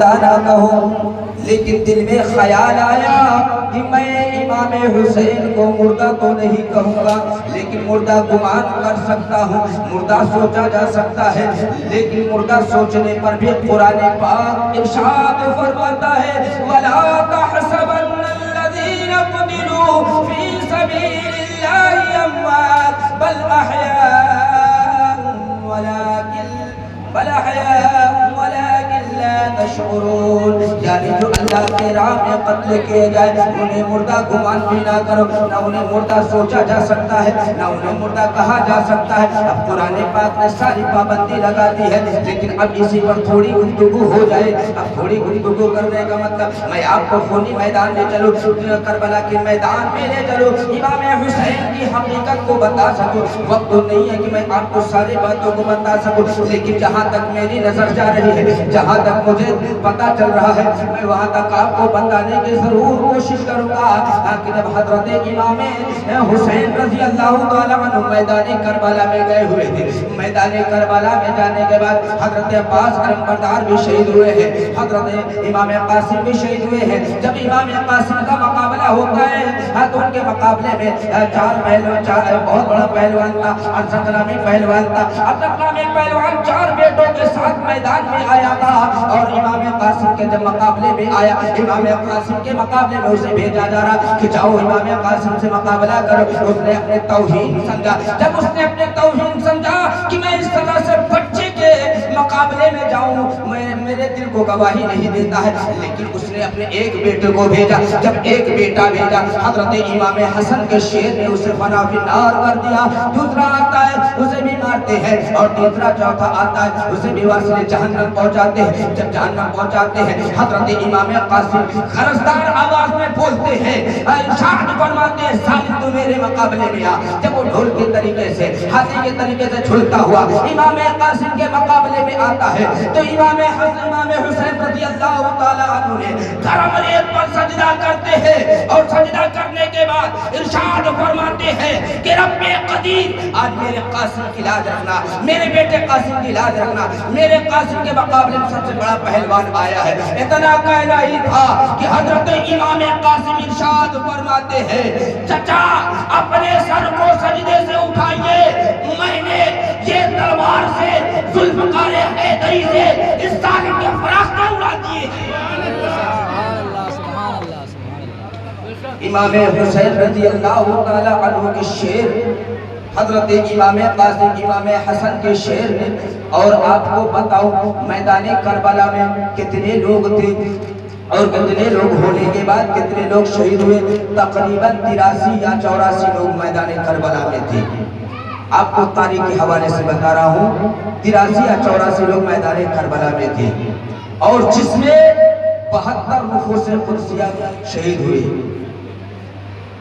مردہ نہ کہوں، لیکن دل میں خیال آیا کہ میں امام حسین کو مردہ تو نہیں کہوں گا، لیکن مردہ گمان کر سکتا ہوں، مردہ سوچا جا سکتا ہے، لیکن مردہ سوچنے پر بھی قرآن پاک ارشاد فرماتا ہے وَلَا تَحْسَبَنَّ الَّذِينَ قُتِلُوا فِي سَبِيلِ اللَّهِ أَمْوَاتٌ بَلْ أَحْيَاءٌ وَلَكِنْ لَا تَشْعُرُونَ، یعنی جو اللہ کے راہ میں قتل کیے جائے انہیں مردہ گمان بھی نہ کرو، نہ انہیں مردہ سوچا جا سکتا ہے، نہ انہیں مردہ کہا جا سکتا ہے۔ اب قرآن پاک نے ساری پابندی لگا دی ہے، لیکن اب اسی پر تھوڑی گفتگو ہو جائے۔ اب تھوڑی گفتگو کرنے کا مطلب میں آپ کو خونی میدان لے چلو، کربلا کے میدان میں لے چلو، امام حسین کی حقیقت کو بتا سکوں۔ وقت تو نہیں ہے کہ میں آپ کو ساری باتوں کو بتا سکوں، لیکن جہاں تک میری نظر جا رہی ہے، جہاں تک مجھے پتا چل رہا ہے، میں وہاں تک آپ کو بتانے کی ضرور کوشش کروں گا کہ جب حضرت امام حسین رضی اللہ تعالیٰ عنہ میدان کربلا میں گئے ہوئے تھے، میدان کربلا میں جانے کے بعد حضرت عباس علمبردار بھی شہید ہوئے ہیں، حضرت امام قاسم بھی شہید ہوئے ہیں۔ جب امام قاسم کا مقابلہ ہوتا ہے تو ان کے مقابلے میں بہت بڑا پہلوان تھا، ارسط نامی پہلوان تھا۔ ارسط نامی پہلوان 4 بیٹوں کے ساتھ میدان میں آیا تھا، اور امام قاسم کے جب مقابلے میں آیا، امام قاسم کے مقابلے میں اسے بھیجا جا رہا کہ جاؤ امام قاسم سے مقابلہ کرو۔ اس نے اپنے توہین سمجھا، جب اس نے اپنے توہین سمجھا کہ میں اس طرح سے بچے کے مقابلے میں جاؤں، میرے دل کو گواہی نہیں دیتا ہے، لیکن اس نے اپنے ایک بیٹے کو بھیجا۔ جب ایک بیٹا بھیجا، حضرت امام حسن کے شیر نے اسے فنا فی النار کر دیا۔ دوسرا آتا ہے اسے بھی مارتے ہیں، اور تیسرا چوتھا آتا ہے اسے بھی واصل جہنم پہنچاتے ہیں۔ جب جہنم پہنچاتے ہیں، حضرت امام قاسم خرسدار آواز میں بولتے ہیں، ارشاد فرماتے ہیں ظالم تو میرے مقابلے میں آ۔ جب وہ ڈھول کے طریقے سے، ہاتھی کے طریقے سے جھولتا ہوا امام قاسم کے مقابلے میں آتا ہے، تو امام حسین رضی اللہ تعالیٰ عنہ نے گرم ریت پر سجدہ کرتے ہیں، اور سجدہ کرنے کے بعد ارشاد فرماتے ہیں کہ رب قدیر آج میرے قاسم کی لاج رکھنا، میرے بیٹے قاسم کی لاج رکھنا، میرے قاسم کے مقابلے میں سب سے بڑا پہلوان آیا ہے۔ اتنا کہنا ہی تھا کہ حضرت امام قاسم ارشاد فرماتے ہیں چچا اپنے سر کو سجدے سے اٹھائیے، میں نے یہ تلوار سے ذوالفقار حیدری سے اس ظالم کے فراختے اڑا دیے ہیں۔ امام حسین رضی اللہ تعالیٰ عنہ کے شیر، حضرت امام قاسم امام حسن کے شیر نے۔ اور آپ کو بتاؤ میدان کربلا میں کتنے لوگ تھے، اور کتنے لوگ ہونے کے بعد کتنے لوگ شہید ہوئے؟ تقریباً 83 یا 84 لوگ میدان کربلا میں تھے۔ آپ کو تاریخ کے حوالے سے بتا رہا ہوں، 83 یا 84 لوگ میدان کربلا میں تھے، اور جس میں 72 نفوس قدسیہ شہید ہوئے۔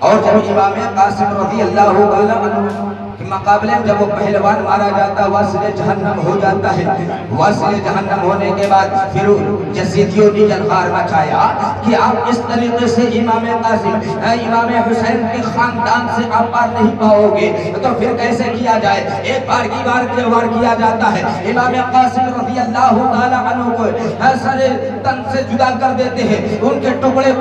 اور جب امام قاسم رضی اللہ عنہ کے مقابلے میں جب وہ پہلوان مارا جاتا، واصل جہنم ہو جاتا ہے۔ واصل جہنم ہونے کے بعد پھر یزیدیوں نے جلخار مچایا کہ آپ اس طریقے سے امام قاسم امام حسین کے خاندان سے آپ پار نہیں پاؤ گے، تو پھر کیسے کیا جائے؟ ایک بار کی بار کیا جاتا ہے، امام قاسم رضی اللہ تعالیٰ عنہ کو سر تن سے جدا کر دیتے ہیں، ان کے ٹکڑے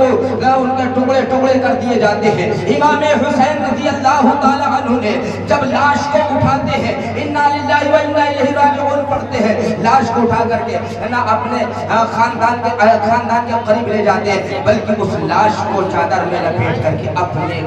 ٹکڑے کر دیے جاتے ہیں۔ امام حسین رضی اللہ تعالیٰ عنہ نے جب لاش کو اٹھاتے ہیں، انا للہ و انا الیہ راجعون پڑھتے ہیں، لاش کو اٹھا کر کے اپنے خاندان کے قریب لے جاتے ہیں، بلکہ اس لاش کو چادر میں لپیٹ کر کے اپنے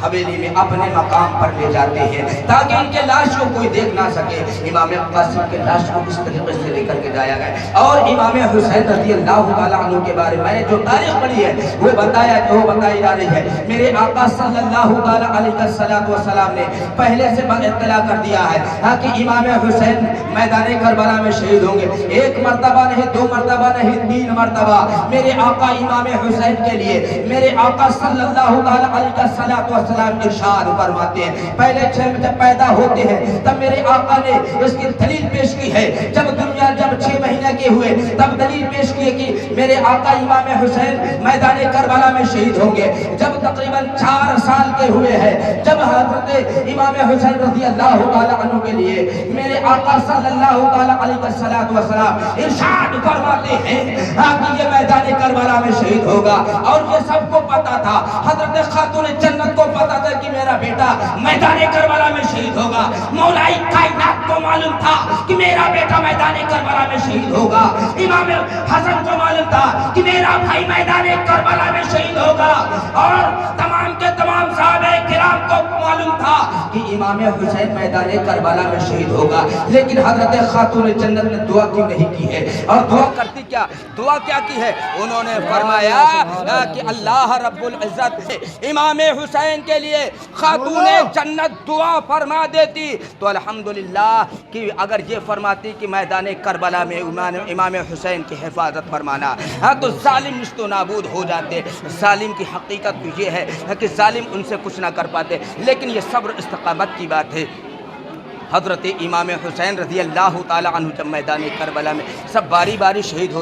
حویلی میں اپنے مقام پر لے جاتے ہیں تاکہ ان کے لاش کو کوئی دیکھ نہ سکے۔ امام قاسم کے لاش کو اس طریقے سے لے کر کے جایا گیا۔ اور امام حسین رضی اللہ تعالیٰ عنہ کے بارے میں جو تاریخ پڑھی ہے وہ بتائی جا رہی ہے۔ میرے آقا صلی اللہ تعالیٰ علیہ وسلم نے پہلے سے اطلاع کر دیا ہے کہ امام حسین میدان کربلا میں شہید ہوں گے۔ 1 مرتبہ نہیں، 2 مرتبہ نہیں، 3 مرتبہ میرے آقا امام حسین کے لیے میرے آقا صلی اللہ تعالیٰ علیہ وسلم ارشاد فرماتے ہیں، پہلے جب پیدا ہوتے ہیں تب میرے آقا نے اس کی دلیل پیش کی ہے، جب 6 مہینے کے ہوئے تب دلیل پیش کی ہے کہ میرے آقا امام حسین میدان کربلا میں شہید ہوں گے۔ جب تقریباً 4 سال کے ہوئے ہیں، جب حضرت امام حسین رضی اللہ تعالیٰ عنہ کے لیے میرے آقا صلی اللہ تعالیٰ علیہ وسلم ارشاد فرماتے ہے کہ یہ میدان کربلا میں شہید ہوگا، اور یہ سب کو پتا تھا، حضرت خاتون جنت کو پتا تھا کہ میرا بیٹا میدان کربلا میں شہید ہوگا، مولا کائنات کو معلوم تھا کہ میرا بیٹا میدان کربلا میں شہید ہوگا، امام حسن کو معلوم تھا کہ میرا بھائی میدان کربلا میں شہید ہوگا، اور تمام کے تمام صحابہ کرام کو معلوم تھا کہ امام حسین میدان کربلا میں شہید ہوگا، لیکن حضرت خاتون جنت نے دعا کیوں نہیں کی ہے؟ اور دعا کرتی کیا؟ دعا کیا کی ہے؟ انہوں نے فرمایا کہ اللہ رب العزت امام حسین کے لیے خاتون جنت دعا فرما دیتی تو الحمدللہ کہ اگر یہ فرماتی کہ میدان کربلا میں امام حسین کی حفاظت فرمانا تو ظالم نشت و نابود ہو جاتے۔ ظالم کی حقیقت تو یہ ہے کہ ظالم ان سے کچھ نہ کر پاتے، لیکن یہ صبر استقامت کی بات ہے۔ حضرت امام حسین رضی اللہ تعالی عنہ جب میدان کربلا میں سب باری باری شہید ہوتے